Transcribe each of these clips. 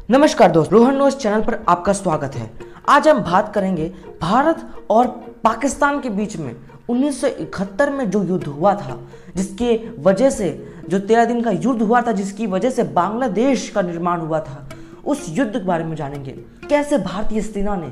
नमस्कार दोस्त, Rohan news channel पर आपका स्वागत है। आज हम बात करेंगे भारत और पाकिस्तान के बीच में 1971 में जो युद्ध हुआ था, जिसके वजह से जो 13 दिन का युद्ध हुआ था, जिसकी वजह से बांग्लादेश का निर्माण हुआ था। उस युद्ध के बारे में जानेंगे, कैसे भारतीय सेना ने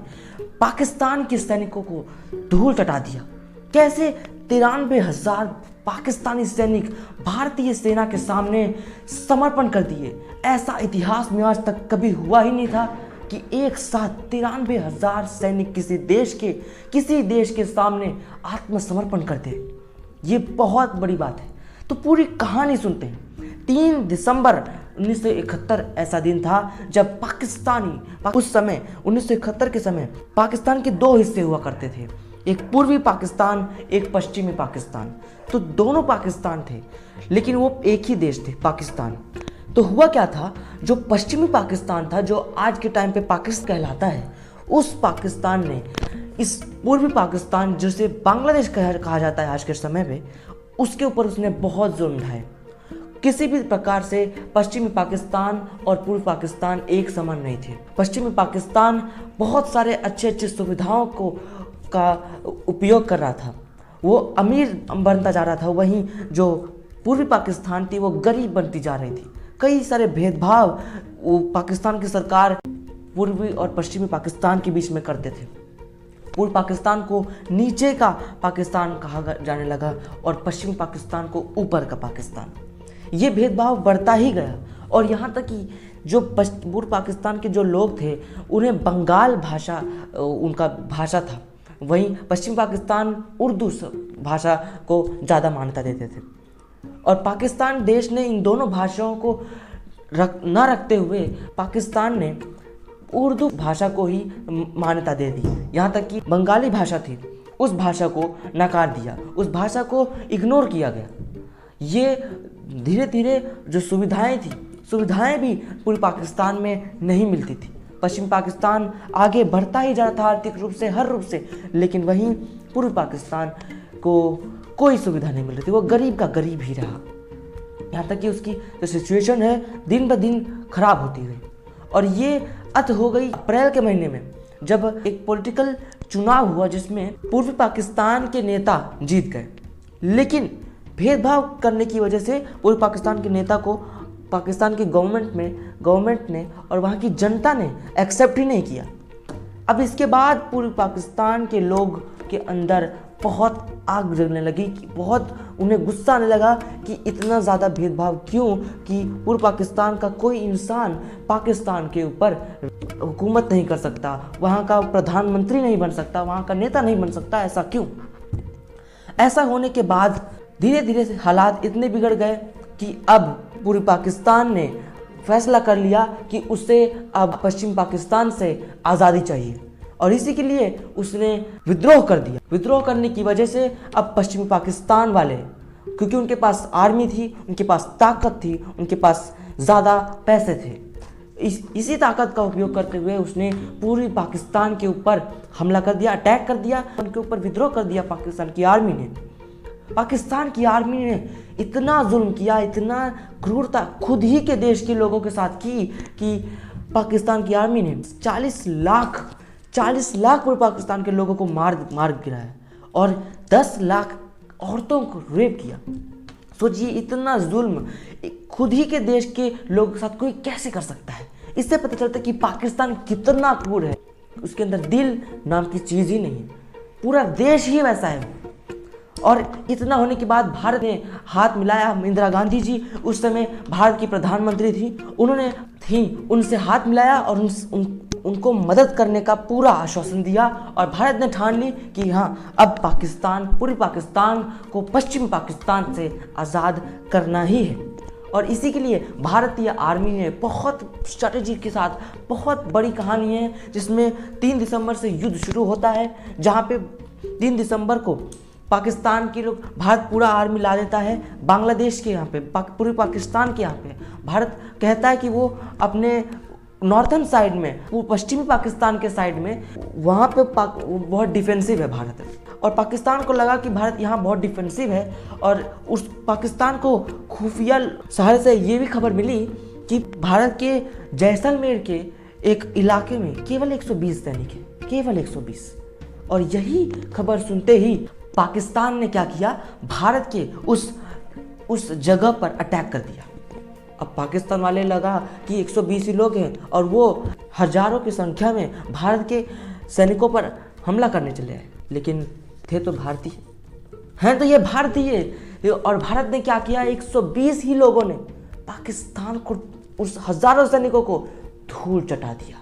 पाकिस्तान के सैनिकों को धूल चटा दिया, कैसे 93,000 पाकिस्तानी सैनिक भारतीय सेना के सामने समर्पण कर दिए। ऐसा इतिहास में आज तक कभी हुआ ही नहीं था कि एक साथ 93,000 सैनिक किसी देश के सामने आत्मसमर्पण करते हैं। ये बहुत बड़ी बात है। तो पूरी कहानी सुनते हैं। 3 दिसंबर 1971 ऐसा दिन था जब उस समय 1971 के समय पाकिस्तान के 2 हिस्से हुआ करते थे, एक पूर्वी पाकिस्तान, एक पश्चिमी पाकिस्तान। तो दोनों पाकिस्तान थे, लेकिन वो एक ही देश थे, पाकिस्तान। तो हुआ क्या था, जो पश्चिमी पाकिस्तान था, जो आज के टाइम पे पाकिस्तान कहलाता है, उस पाकिस्तान ने इस पूर्वी पाकिस्तान, जिसे बांग्लादेश कहा जाता है आज के समय में, उसके ऊपर उसने बहुत जुल्म ढाए। किसी भी प्रकार से पश्चिमी पाकिस्तान और पूर्वी पाकिस्तान एक समान नहीं थे। पश्चिमी पाकिस्तान बहुत सारे अच्छे सुविधाओं का उपयोग कर रहा था, वो अमीर बनता जा रहा था, वहीं जो पूर्वी पाकिस्तान थी वो गरीब बनती जा रही थी। कई सारे भेदभाव पाकिस्तान की सरकार पूर्वी और पश्चिमी पाकिस्तान के बीच में करते थे। पूर्वी पाकिस्तान को नीचे का पाकिस्तान कहा जाने लगा और पश्चिमी पाकिस्तान को ऊपर का पाकिस्तान। ये भेदभाव बढ़ता ही गया और यहाँ तक कि जो पूर्व पाकिस्तान के जो लोग थे, उन्हें बंगाल भाषा उनका भाषा था, वहीं पश्चिम पाकिस्तान उर्दू भाषा को ज़्यादा मान्यता देते थे। और पाकिस्तान देश ने इन दोनों भाषाओं को न रखते हुए पाकिस्तान ने उर्दू भाषा को ही मान्यता दे दी। यहाँ तक कि बंगाली भाषा थी, उस भाषा को नकार दिया, उस भाषा को इग्नोर किया गया। ये धीरे धीरे जो सुविधाएं भी पूरे पाकिस्तान में नहीं मिलती थी। पश्चिम पाकिस्तान आगे बढ़ता ही जा रहा था आर्थिक रूप से, हर रूप से, लेकिन वहीं पूर्व पाकिस्तान को कोई सुविधा नहीं मिल रही थी, वो गरीब का गरीब ही रहा। यहाँ तक कि उसकी जो सिचुएशन है दिन ब दिन खराब होती गई और ये अंत हो गई अप्रैल के महीने में, जब एक पॉलिटिकल चुनाव हुआ जिसमें पूर्वी पाकिस्तान के नेता जीत गए। लेकिन भेदभाव करने की वजह से पूर्वी पाकिस्तान के नेता को पाकिस्तान की गवर्नमेंट ने और वहाँ की जनता ने एक्सेप्ट ही नहीं किया। अब इसके बाद पूर्वी पाकिस्तान के लोग के अंदर बहुत आग जगने लगी, कि बहुत उन्हें गुस्सा आने लगा कि इतना ज़्यादा भेदभाव क्यों, कि पूर्व पाकिस्तान का कोई इंसान पाकिस्तान के ऊपर हुकूमत नहीं कर सकता, वहाँ का प्रधानमंत्री नहीं बन सकता, वहाँ का नेता नहीं बन सकता, ऐसा क्यों। ऐसा होने के बाद धीरे धीरे हालात इतने बिगड़ गए कि अब पूर्वी पाकिस्तान ने फैसला कर लिया कि उसे अब पश्चिम पाकिस्तान से आज़ादी चाहिए और इसी के लिए उसने विद्रोह कर दिया। विद्रोह करने की वजह से अब पश्चिमी पाकिस्तान वाले, क्योंकि उनके पास आर्मी थी, उनके पास ताकत थी, उनके पास ज़्यादा पैसे थे, इसी ताकत का उपयोग करते हुए उसने पूरी पाकिस्तान के ऊपर हमला कर दिया, अटैक कर दिया, उनके ऊपर विद्रोह कर दिया। पाकिस्तान की आर्मी ने इतना जुल्म किया, इतना क्रूरता खुद ही के देश के लोगों के साथ की कि पाकिस्तान की आर्मी ने 40 लाख पूरे पाकिस्तान के लोगों को मार गिराया और 10 लाख औरतों को रेप किया। सोचिए, इतना जुल्म खुद ही के देश के लोगों के साथ कोई कैसे कर सकता है। इससे पता चलता है कि पाकिस्तान कितना क्रूर है। उसके अंदर दिल नाम की चीज़ ही नहीं है, पूरा देश ही वैसा है। और इतना होने के बाद भारत ने हाथ मिलाया। इंदिरा गांधी जी उस समय भारत की प्रधानमंत्री थी, उनसे हाथ मिलाया और उनको मदद करने का पूरा आश्वासन दिया और भारत ने ठान ली कि हाँ, अब पूरी पाकिस्तान को पश्चिम पाकिस्तान से आज़ाद करना ही है। और इसी के लिए भारतीय आर्मी ने बहुत स्ट्रैटेजी के साथ, बहुत बड़ी कहानी है जिसमें 3 दिसंबर से युद्ध शुरू होता है, जहाँ पे 3 दिसंबर को पाकिस्तान की लोग, भारत पूरा आर्मी ला देता है बांग्लादेश के यहाँ पे, पूर्वी पाकिस्तान के यहाँ पे। भारत कहता है कि वो अपने नॉर्थन साइड में, वो पश्चिमी पाकिस्तान के साइड में, वहाँ पे बहुत डिफेंसिव है भारत। और पाकिस्तान को लगा कि भारत यहाँ बहुत डिफेंसिव है और उस पाकिस्तान को खुफिया सहारे से ये भी खबर मिली कि भारत के जैसलमेर के एक इलाके में केवल 120 सैनिक हैं, केवल 120। और यही खबर सुनते ही पाकिस्तान ने क्या किया, भारत के उस जगह पर अटैक कर दिया। अब पाकिस्तान वाले लगा कि 120 ही लोग हैं और वो हजारों की संख्या में भारत के सैनिकों पर हमला करने चले आए, लेकिन थे तो भारतीय, हैं तो ये भारतीय। और भारत ने क्या किया, 120 ही लोगों ने पाकिस्तान को, उस हजारों सैनिकों को धूल चटा दिया,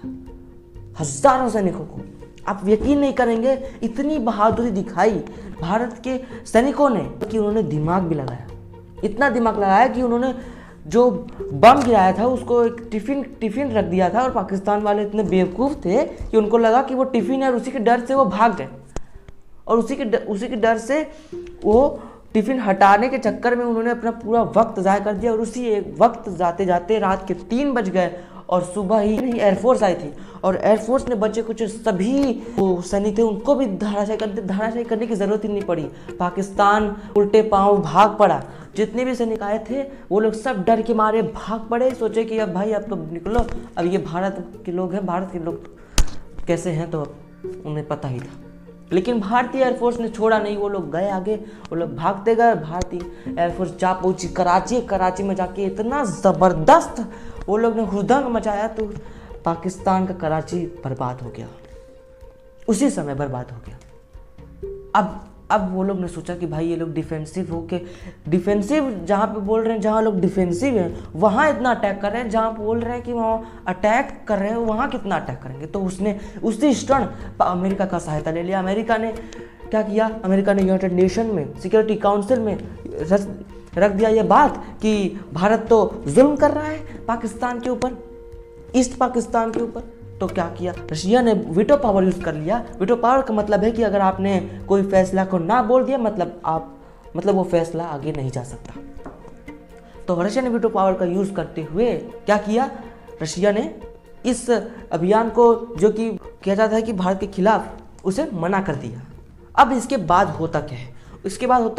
हजारों सैनिकों को। आप यकीन नहीं करेंगे, इतनी बहादुरी दिखाई भारत के सैनिकों ने कि उन्होंने दिमाग भी लगाया, इतना दिमाग लगाया कि उन्होंने जो बम गिराया था उसको एक टिफिन रख दिया था। और पाकिस्तान वाले इतने बेवकूफ़ थे कि उनको लगा कि वो टिफिन है और उसी के डर से वो भाग गए। और उसी के डर से वो टिफिन हटाने के चक्कर में उन्होंने अपना पूरा वक्त ज़ाया कर दिया। और उसी एक वक्त जाते जाते रात के 3 बज गए और सुबह ही एयरफोर्स आई थी। और एयरफोर्स ने बचे कुछ सभी वो सैनिक थे उनको भी धराशायी करने की ज़रूरत ही नहीं पड़ी। पाकिस्तान उल्टे पांव भाग पड़ा। जितने भी सैनिक आए थे वो लोग सब डर के मारे भाग पड़े, सोचे कि अब भाई अब तो निकलो, अब ये भारत के लोग हैं, भारत के लोग कैसे हैं तो उन्हें पता ही था। लेकिन भारतीय एयरफोर्स ने छोड़ा नहीं, वो लोग गए आगे, वो लोग भागते गए। भारतीय एयरफोर्स जा पहुंची कराची में जाके इतना ज़बरदस्त वो लोग ने हुड़दंग मचाया तो पाकिस्तान का कराची बर्बाद हो गया, उसी समय बर्बाद हो गया। अब वो लोग ने सोचा कि भाई ये लोग डिफेंसिव जहाँ पे बोल रहे हैं, जहाँ लोग डिफेंसिव हैं वहाँ इतना अटैक कर रहे हैं, जहाँ बोल रहे हैं कि वहाँ अटैक कर रहे हैं वहाँ कितना अटैक करेंगे। तो उसने उसी क्षण अमेरिका का सहायता ले लिया। अमेरिका ने क्या किया, अमेरिका ने यूनाइटेड नेशन में सिक्योरिटी काउंसिल में रख दिया ये बात कि भारत तो जुल्म कर रहा है पाकिस्तान के ऊपर, ईस्ट पाकिस्तान के ऊपर। तो क्या किया, रशिया ने वीटो पावर यूज़ कर लिया। वीटो पावर का मतलब है कि अगर आपने कोई फैसला को ना बोल दिया मतलब वो फैसला आगे नहीं जा सकता। तो रशिया ने वीटो पावर का यूज़ करते हुए क्या किया, रशिया ने इस अभियान को जो कि किया जाता है कि भारत के खिलाफ, उसे मना कर दिया। अब इसके बाद होता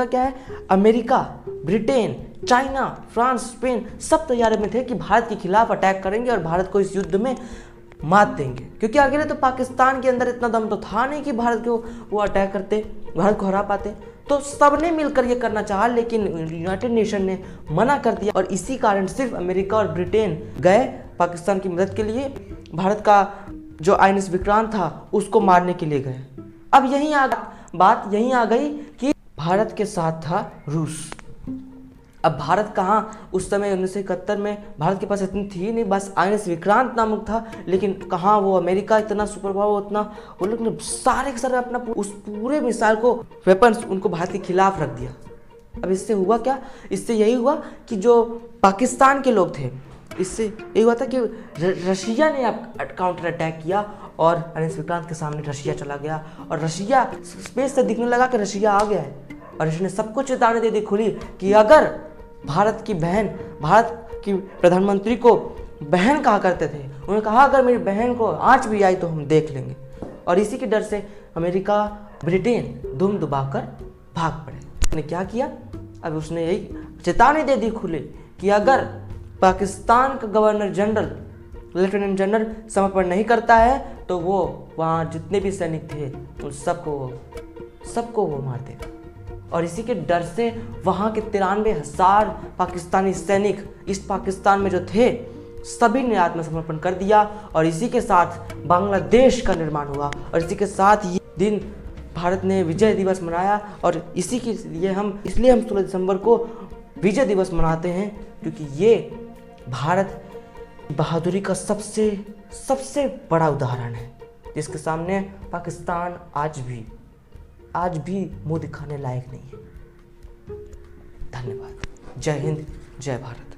क्या है, America, Britain, China, France, Spain सब तैयारी में थे कि भारत के खिलाफ अटैक करेंगे और भारत को इस युद्ध में मात देंगे। क्योंकि अकेले तो पाकिस्तान के अंदर इतना दम तो था नहीं कि भारत को वो अटैक करते, भारत को हरा पाते। तो सबने मिलकर ये करना चाहा, लेकिन यूनाइटेड नेशन ने मना कर दिया। और इसी कारण सिर्फ अमेरिका और ब्रिटेन गए पाकिस्तान की मदद के लिए, भारत का जो आईएनएस विक्रांत था उसको मारने के लिए गए। अब बात यहीं आ गई कि भारत के साथ था रूस। अब भारत कहाँ, उस समय 1971 में भारत के पास इतनी थी नहीं, बस आईएनएस विक्रांत नामक था। लेकिन कहाँ वो अमेरिका इतना सुपर पावर, उतना वो लोग ने सारे के सारे अपना उस पूरे मिसाइल को, वेपन्स उनको भारत के खिलाफ रख दिया। अब इससे हुआ क्या, इससे यही हुआ कि जो पाकिस्तान के लोग थे, इससे यही हुआ था कि रशिया ने काउंटर अटैक किया और आईएनएस विक्रांत के सामने रशिया चला गया। और रशिया स्पेस से दिखने लगा कि रशिया आ गया है। और रशिया ने सबको चेतावनी दे दी खुली कि अगर भारत की प्रधानमंत्री को बहन कहा करते थे, उन्होंने कहा अगर मेरी बहन को आँच भी आई तो हम देख लेंगे। और इसी के डर से अमेरिका, ब्रिटेन दुम दुबाकर भाग पड़े। उसने क्या किया, अब उसने यही चेतावनी दे दी खुली कि अगर पाकिस्तान का गवर्नर जनरल, लेफ्टिनेंट जनरल समय पर नहीं करता है तो वो वहाँ जितने भी सैनिक थे उन सबको वो मार देगा। और इसी के डर से वहाँ के 93,000 पाकिस्तानी सैनिक ईस्ट पाकिस्तान में जो थे सभी ने आत्मसमर्पण कर दिया। और इसी के साथ बांग्लादेश का निर्माण हुआ। और इसी के साथ ये दिन भारत ने विजय दिवस मनाया। और इसलिए हम 16 दिसंबर को विजय दिवस मनाते हैं, क्योंकि ये भारत बहादुरी का सबसे बड़ा उदाहरण है, जिसके सामने पाकिस्तान आज भी मुंह दिखाने लायक नहीं है। धन्यवाद। जय हिंद, जय भारत।